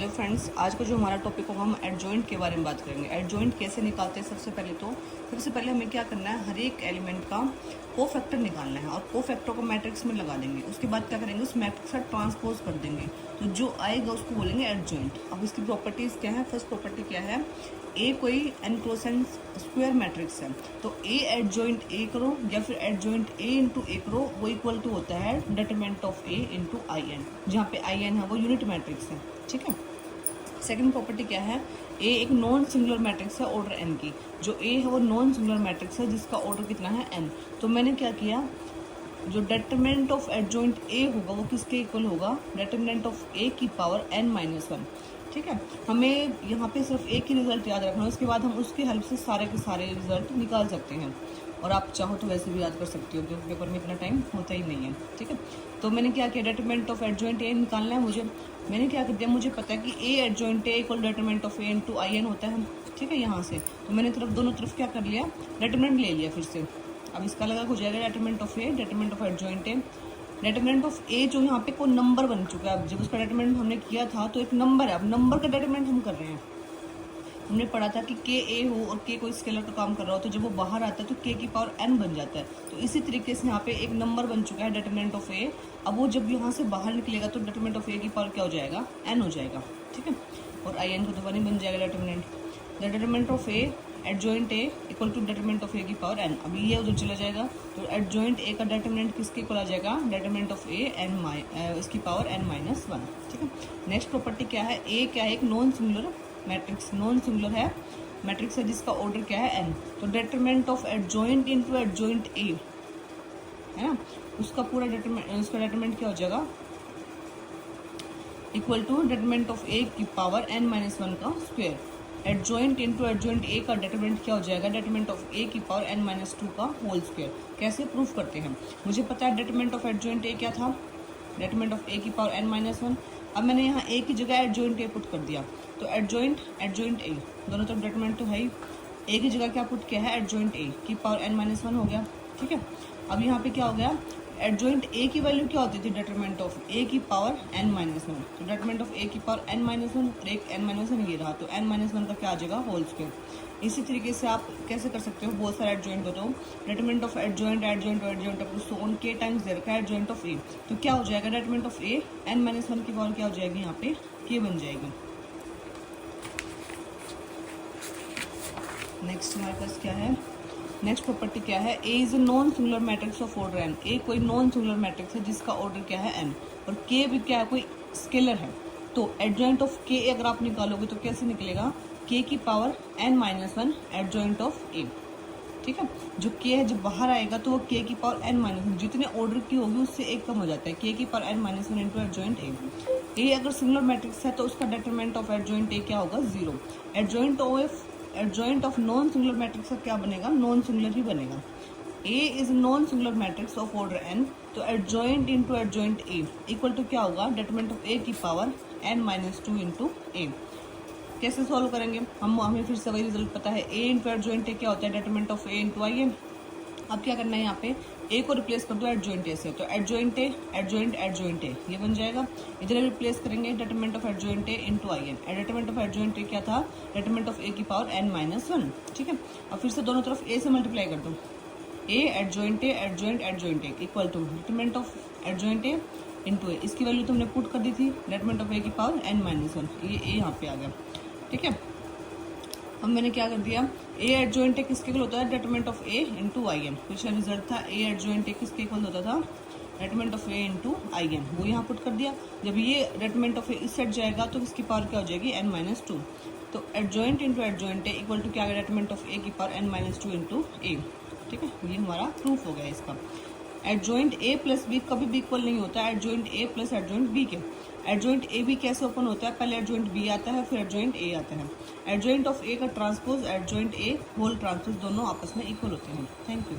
Hello friends, आज का जो हमारा टॉपिक होगा हम एडजॉइंट के बारे में बात करेंगे। एडजॉइंट कैसे निकालते हैं। सबसे पहले हमें क्या करना है, हर एक एलिमेंट का कोफैक्टर निकालना है और कोफैक्टर को मैट्रिक्स में लगा देंगे। उसके बाद क्या करेंगे, उस मैट्रिक्स का ट्रांसपोज कर देंगे, तो जो आएगा उसको बोलेंगे एडजॉइंट। अब इसकी प्रॉपर्टीज़ क्या है। फर्स्ट प्रॉपर्टी क्या है, ए कोई एनक्लोसेंट स्क्वायर मैट्रिक्स है तो ए एडजॉइंट ए करो या फिर एडजॉइंट ए इंटू ए करो, वो इक्वल टू होता है determinant of A into I n, जहाँ पे आई एन है वो यूनिट मैट्रिक्स है। ठीक है। सेकंड प्रॉपर्टी क्या है, ए एक नॉन सिंगुलर मैट्रिक्स है ऑर्डर एन की। जो ए है वो नॉन सिंगुलर मैट्रिक्स है जिसका ऑर्डर कितना है एन। तो मैंने क्या किया, जो डिटरमिनेंट ऑफ एडजॉइंट ए होगा वो किसके इक्वल होगा, डिटरमिनेंट ऑफ ए की पावर एन माइनस वन। ठीक है। हमें यहाँ पे सिर्फ एक ही रिजल्ट याद रखना है, उसके बाद हम उसकी हेल्प से सारे के सारे रिजल्ट निकाल सकते हैं। और आप चाहो तो वैसे भी याद कर सकते हो क्योंकि पेपर में इतना टाइम होता ही नहीं है। ठीक है। तो मैंने क्या किया, डिटरमिनेंट ऑफ एडजॉइंट ए निकालना है मुझे। मैंने क्या कर दिया, मुझे पता है कि A adjoint A equal determinant of A into I n होता है। ठीक है। यहाँ से तो मैंने दोनों तरफ क्या कर लिया, डिटरमिनेंट ले लिया फिर से। अब इसका अलग हो जाएगा determinant of A, determinant of adjoint A. Determinant of A जो यहाँ पे कोई नंबर बन चुका है, अब जब उसका डिटरमिनेंट हमने किया था तो एक नंबर है, अब नंबर का डिटरमिनेंट हम कर रहे हैं। हमने पढ़ा था कि के ए हो और के कोई स्केलर का काम कर रहा हो तो जब वो बाहर आता है तो के की पावर एन बन जाता है। तो इसी तरीके से यहाँ पे एक नंबर बन चुका है डिटरमिनेंट ऑफ ए। अब वो जब यहाँ से बाहर निकलेगा तो डिटरमिनेंट ऑफ ए की पावर क्या हो जाएगा, एन हो जाएगा। ठीक है। और आई एन को तो बन जाएगा determinant. Determinant of A adjoint A equal to determinant of A की पावर एन। अभी ये उधर चला जाएगा तो एडजॉइंट ए का डिटरमिनेंट किसके इक्वल आ जाएगा, डिटरमिनेंट ऑफ ए एन इसकी पावर एन माइनस वन। ठीक है। नेक्स्ट प्रॉपर्टी क्या है, ए क्या है, एक non singular matrix, non singular है मैट्रिक्स है जिसका ऑर्डर क्या है एन। तो determinant of adjoint into adjoint A है ना, उसका पूरा डिटरमिनेंट क्या हो जाएगा, equal to determinant of A की पावर एन माइनस वन का square. Adjoint into adjoint A का डिटरमिनेंट क्या हो जाएगा, डिटरमिनेंट ऑफ ए की पावर एन माइनस टू का होल स्क्वायर। कैसे प्रूफ करते हैं, मुझे पता है डिटरमिनेंट ऑफ एडजॉइंट ए क्या था, डिटरमिनेंट ऑफ ए की पावर एन माइनस वन। अब मैंने यहाँ ए की जगह एडजॉइंट ए पुट कर दिया तो एडजॉइंट ए दोनों तरफ डिटरमिनेंट तो है ही, ए की जगह क्या पुट किया है, एडजॉइंट ए की पावर एन माइनस वन हो गया। ठीक है। अब यहाँ पे क्या हो गया, एडजॉइंट ए की वैल्यू क्या होती थी, डिटरमिनेंट ऑफ ए की पावर एन माइनस वन। तो डिटरमिनेंट ऑफ ए की पावर एन माइनस वन और एक एन माइनस वन ये रहा, तो एन माइनस वन का क्या आ जाएगा, होल स्क्वायर। इसी तरीके से आप कैसे कर सकते हो, बहुत सारे एडजॉइंट हो तो determinant of adjoint up to so on के टाइम्स दे रखा है एडजॉइंट ऑफ ए, तो क्या हो जाएगा, determinant of A n minus one की पावर क्या हो जाएगी, यहाँ पे के बन जाएगी। नेक्स्ट हमारे पास क्या है, नेक्स्ट प्रॉपर्टी क्या है, A is a non singular matrix of order N. A कोई नॉन सिंगुलर मैट्रिक्स है जिसका ऑर्डर क्या है एन, और के भी क्या है, कोई स्केलर है। तो एडजॉइंट ऑफ के अगर आप निकालोगे तो कैसे निकलेगा, के की power N minus one adjoint of A. ठीक है। जो के है जब बाहर आएगा तो वो के की पावर एन माइनस वन, जितने ऑर्डर की होगी उससे एक कम हो जाता है, के की power N minus one into adjoint A. A अगर सिंगुलर मैट्रिक्स है तो उसका डिटरमिनेंट ऑफ एडजॉइंट ए क्या होगा, zero. Adjoint of non singular matrix का क्या बनेगा, नॉन सिंगुलर ही बनेगा। A is non singular matrix of order N, तो adjoint into adjoint A equal to क्या होगा, डिटरमिनेंट ऑफ ए की power N minus two into A. कैसे सॉल्व करेंगे, हमें फिर से वही रिजल्ट पता है, ए इंटू एडजॉइंट ए क्या होता है, determinant of A into I n. अब क्या करना है, यहाँ पे ए को रिप्लेस कर दो एडजॉइंट ए से, तो एडजॉइंट ए एडजॉइंट ए ये बन जाएगा। इधर रिप्लेस करेंगे determinant of adjoint A into I n. Determinant of adjoint A क्या था, डिटरमिनेंट ऑफ ए की पावर एन माइनस वन। ठीक है। अब फिर से दोनों तरफ ए से मल्टीप्लाई कर दो, A adjoint A equal to determinant of adjoint A into A. इसकी वैल्यू तुमने पुट कर दी थी, डिटरमिनेंट ऑफ ए की पावर एन माइनस वन, ये ए यहाँ पे आ गया। ठीक है। अब मैंने क्या कर दिया, ए एडजॉइंट ए किसके इक्वल होता है, determinant of A into I n. पिछला रिजल्ट था ए एडजॉइंट ए किसके इक्वल होता था, determinant of A into I n, वो यहाँ पुट कर दिया। जब ये डिटरमिनेंट ऑफ ए इस सेट जाएगा तो इसकी पावर क्या हो जाएगी, एन माइनस टू। तो adjoint into adjoint A equal to क्या आ गया, डिटरमिनेंट ऑफ ए की power N minus two into A. ठीक है। ये हमारा प्रूफ हो गया इसका। एडजॉइंट ए प्लस बी कभी भी इक्वल नहीं होता है adjoint A plus adjoint B के। एडजॉइंट ए भी कैसे ओपन होता है, पहले एडजॉइंट बी आता है फिर एडजॉइंट ए आता है। एडजॉइंट ऑफ ए का transpose adjoint A whole transpose दोनों आपस में इक्वल होते हैं। Thank you.